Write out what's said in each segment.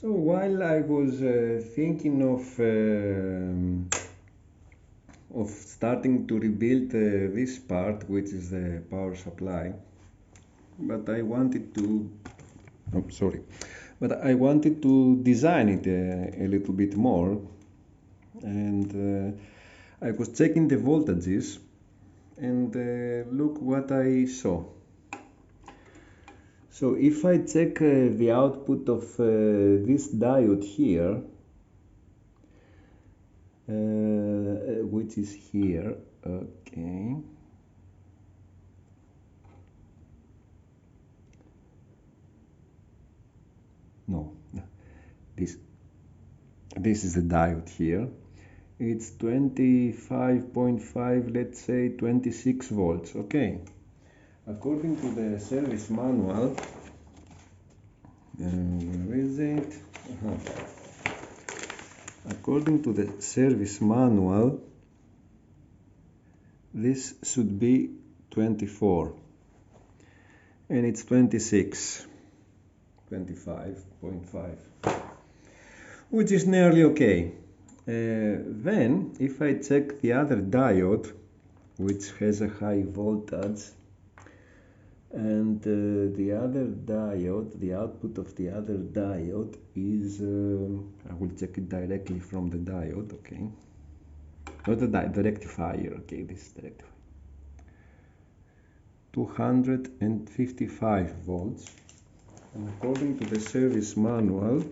So while I was thinking of starting to rebuild this part, which is the power supply, but I wanted to, oh, sorry, but I wanted to design it a little bit more, and I was checking the voltages, and look what I saw. So if I check the output of this diode here, which is here, okay. No, this is the diode here. It's 25.5, let's say 26 volts, okay. According to the service manual, where is it? According to the service manual, this should be 24, and it's 26, 25.5, which is nearly okay. Then, if I check the other diode, which has a high voltage, and the other diode, the output of the other diode is, I will check it directly from the diode, okay. Not the diode, the rectifier, okay, this is the rectifier. 255 volts, and according to the service manual,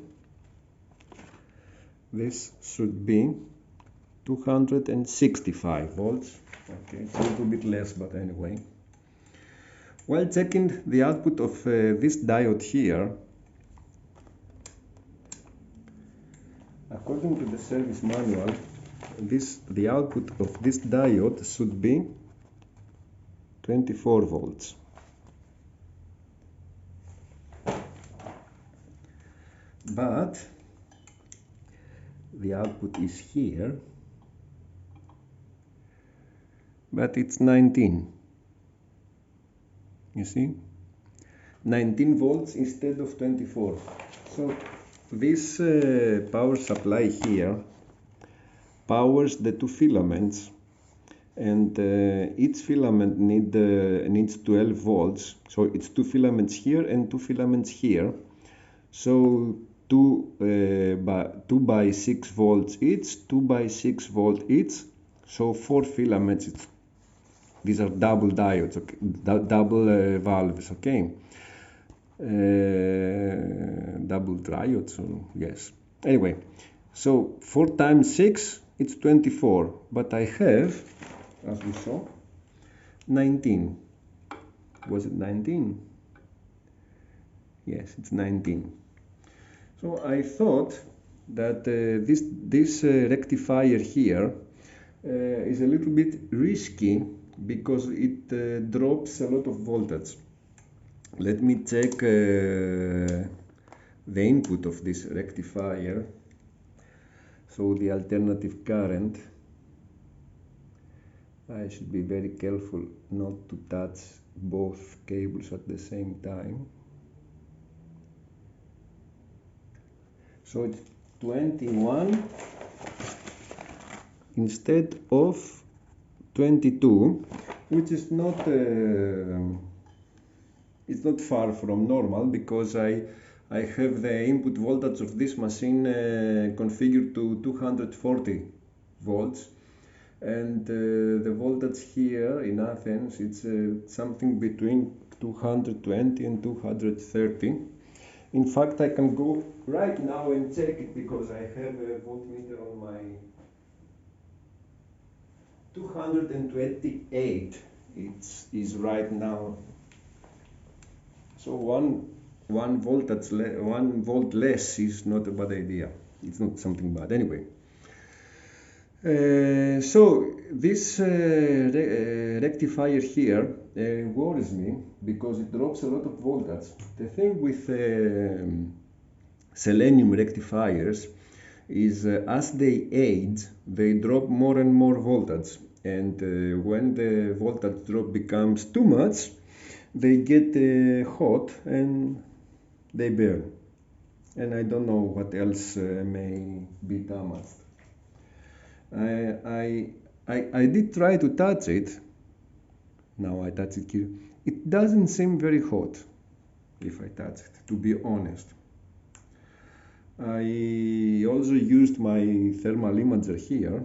this should be 265 volts, okay, it's a little bit less, but anyway. While checking the output of this diode here, according to the service manual, the output of this diode should be 24 volts. But the output is here, but it's 19. You see, 19 volts instead of 24. So this power supply here powers the two filaments, and each filament needs 12 volts. So it's two filaments here and two filaments here. So 2 by 6 volts each, 2 by 6 volts each. So 4 filaments. These are double diodes, okay? Double valves, okay? Double diodes, so yes. Anyway, so 4 times 6, it's 24. But I have, as we saw, 19. Was it 19? Yes, it's 19. So I thought that this rectifier here is a little bit risky, because it drops a lot of voltage. Let me check the input of this rectifier, so the alternative current. I should be very careful not to touch both cables at the same time. So it's 21 instead of 22, which is not it's not far from normal, because I have the input voltage of this machine configured to 240 volts, and the voltage here in Athens, it's something between 220 and 230. In fact, I can go right now and check it, because I have a voltmeter on my 228. It is right now. So one volt less is not a bad idea. It's not something bad anyway. So this rectifier here worries me, because it drops a lot of voltage. The thing with selenium rectifiers is as they age, they drop more and more voltage, and when the voltage drop becomes too much, they get hot and they burn. and I don't know what else may be damaged. I did try to touch it. Now I touch it here. It doesn't seem very hot if I touch it, to be honest. I also used my thermal imager here.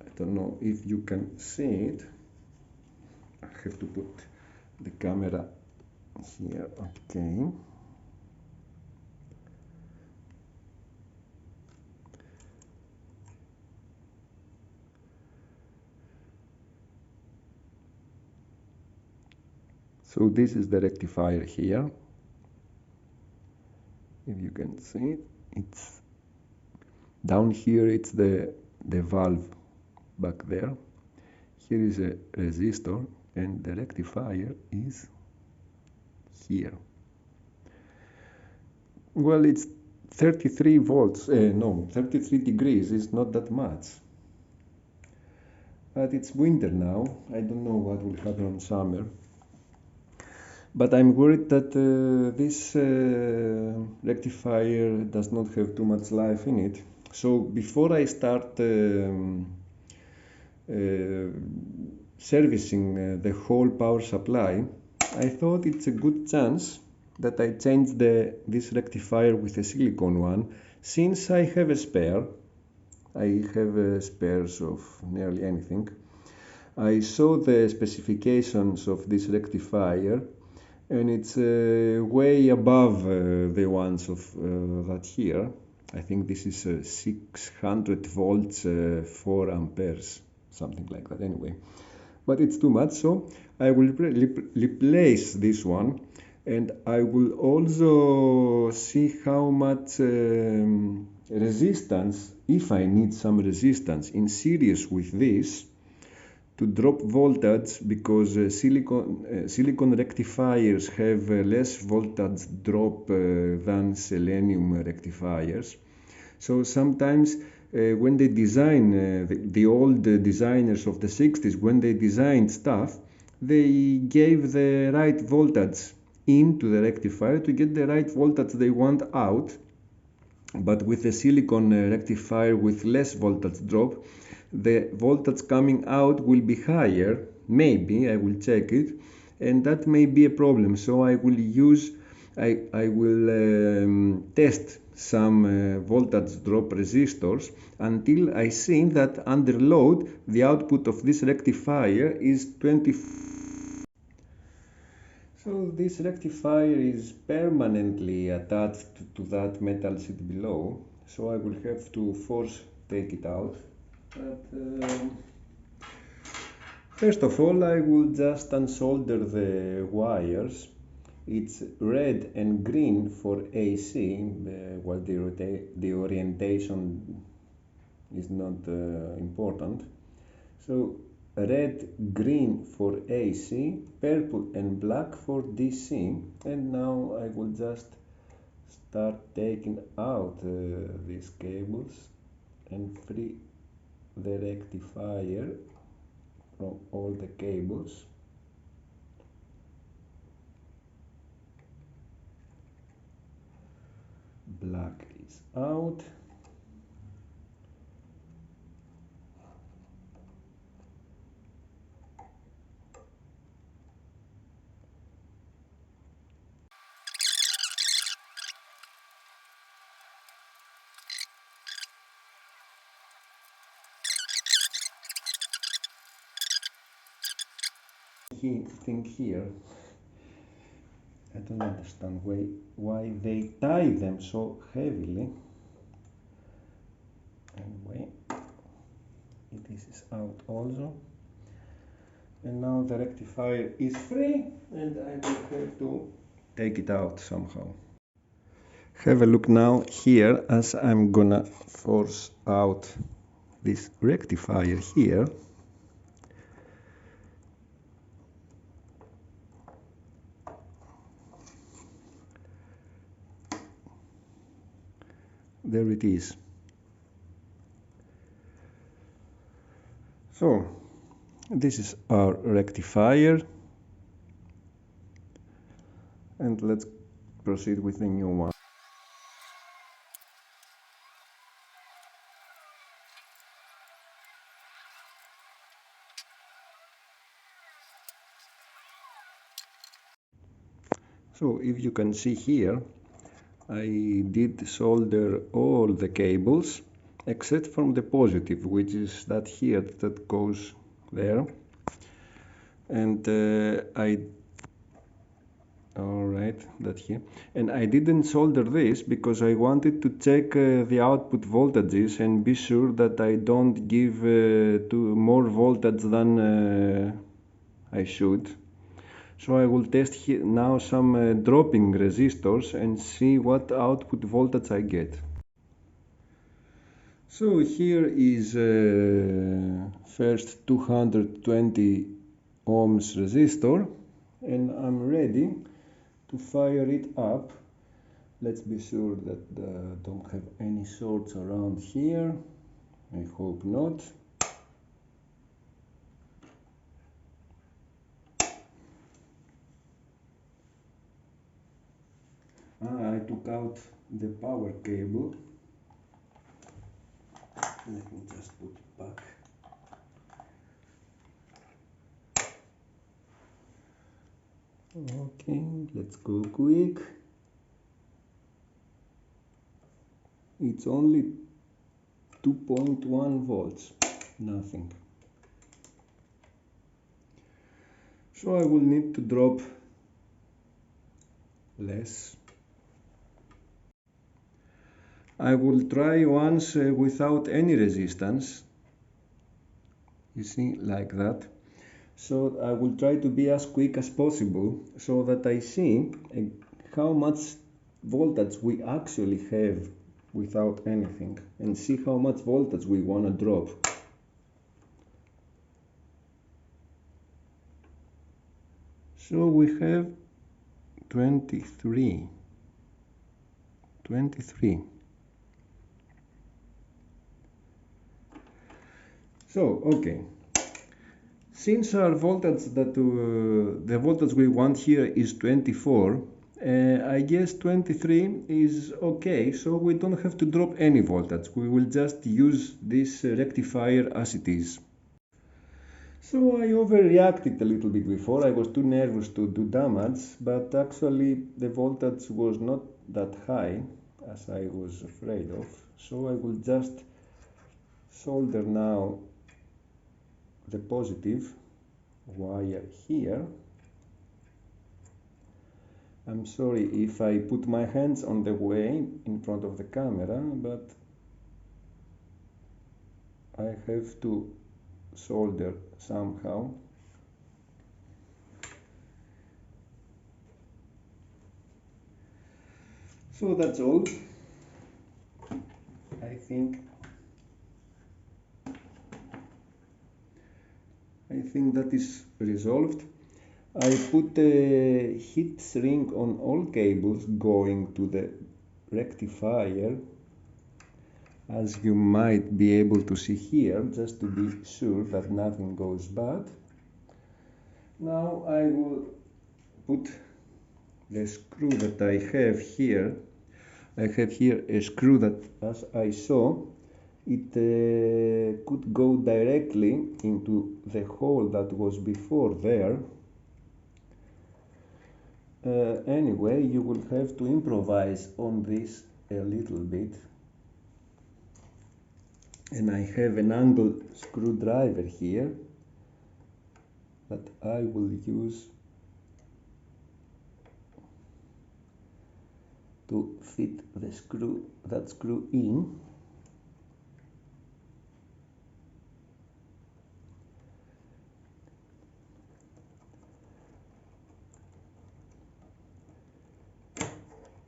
I don't know if you can see it. I have to put the camera here. Okay. So this is the rectifier here. If you can see it, it's down here. It's the valve back there. Here is a resistor, and the rectifier is here. Well, it's 33 volts. No, 33 degrees is not that much. But it's winter now. I don't know what will happen in summer. But I'm worried that this rectifier does not have too much life in it. So before I start servicing the whole power supply, I thought it's a good chance that I change this rectifier with a silicone one, since I have a spare. I have spares of nearly anything. I saw the specifications of this rectifier, and it's way above the ones of that here. I think this is 600 volts, 4 amperes, something like that anyway. But it's too much, so I will replace this one, and I will also see how much resistance, if I need some resistance in series with this, to drop voltage, because silicon rectifiers have less voltage drop than selenium rectifiers. So sometimes when they design, the old designers of the 60s, when they designed stuff, they gave the right voltage into the rectifier to get the right voltage they want out. But with the silicon rectifier with less voltage drop, the voltage coming out will be higher. Maybe I will check it, and that may be a problem. So I will test some voltage drop resistors until I see that under load the output of this rectifier is 20. So this rectifier is permanently attached to that metal sheet below, so I will have to take it out. But first of all, I will just unsolder the wires. It's red and green for AC, while the orientation is not important. So red, green for AC, purple and black for DC. And now I will just start taking out these cables and free the rectifier from all the cables. Black is out. Thing here, I don't understand why they tie them so heavily. Anyway, this is out also, and now the rectifier is free, and I will have to take it out somehow. Have a look now here, as I'm gonna force out this rectifier here. There it is. So this is our rectifier. and let's proceed with the new one. So if you can see here, I did solder all the cables except from the positive, which is that here that goes there, and that here, and I didn't solder this because I wanted to check the output voltages and be sure that I don't give more voltage than I should. So I will test here now some dropping resistors and see what output voltage I get. So here is first 220 ohms resistor, and I'm ready to fire it up. Let's be sure that don't have any shorts around here. I hope not. I took out the power cable. Let me just put it back. Okay, let's go quick. It's only 2.1 volts, nothing. So I will need to drop less. I will try once without any resistance, you see, like that. So I will try to be as quick as possible so that I see how much voltage we actually have without anything, and see how much voltage we want to drop. So we have 23. So okay, since our voltage the voltage we want here is 24, I guess 23 is okay, so we don't have to drop any voltage. We will just use this rectifier as it is. So I overreacted a little bit before. I was too nervous to do damage, but actually the voltage was not that high as I was afraid of. So I will just solder now the positive wire here. I'm sorry if I put my hands on the way in front of the camera, but I have to solder somehow. So that's all. I think that is resolved. I put a heat shrink on all cables going to the rectifier, as you might be able to see here, just to be sure that nothing goes bad. Now I will put the screw that I have here. I have here a screw that, as I saw, it could go directly into the hole that was before there. Anyway, you will have to improvise on this a little bit. And I have an angle screwdriver here that I will use to fit the screw in.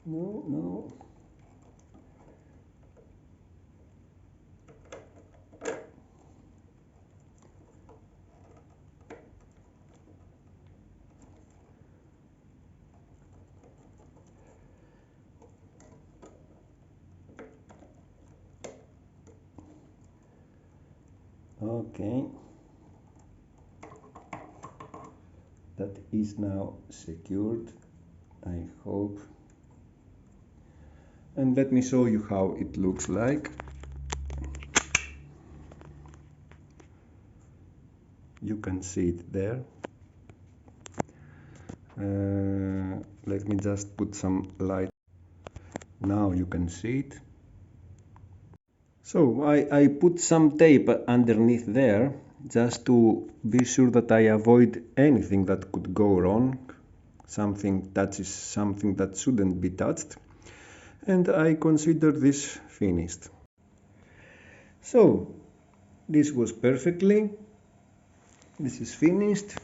No. Okay, that is now secured. I hope. And let me show you how it looks like. You can see it there. Let me just put some light. Now you can see it. So I put some tape underneath there just to be sure that I avoid anything that could go wrong. Something touches something that shouldn't be touched. And I consider this finished. So this was perfectly. This is finished.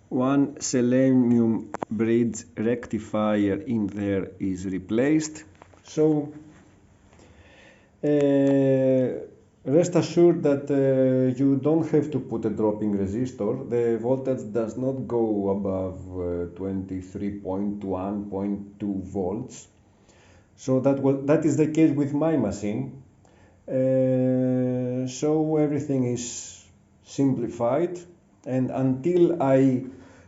One selenium bridge rectifier in there is replaced. So rest assured that you don't have to put a dropping resistor. The voltage does not go above 23.1.2 volts. So that is the case with my machine. So everything is simplified, and until I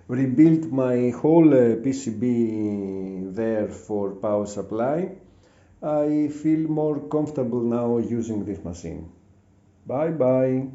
rebuild my whole PCB there for power supply, I feel more comfortable now using this machine. Bye bye.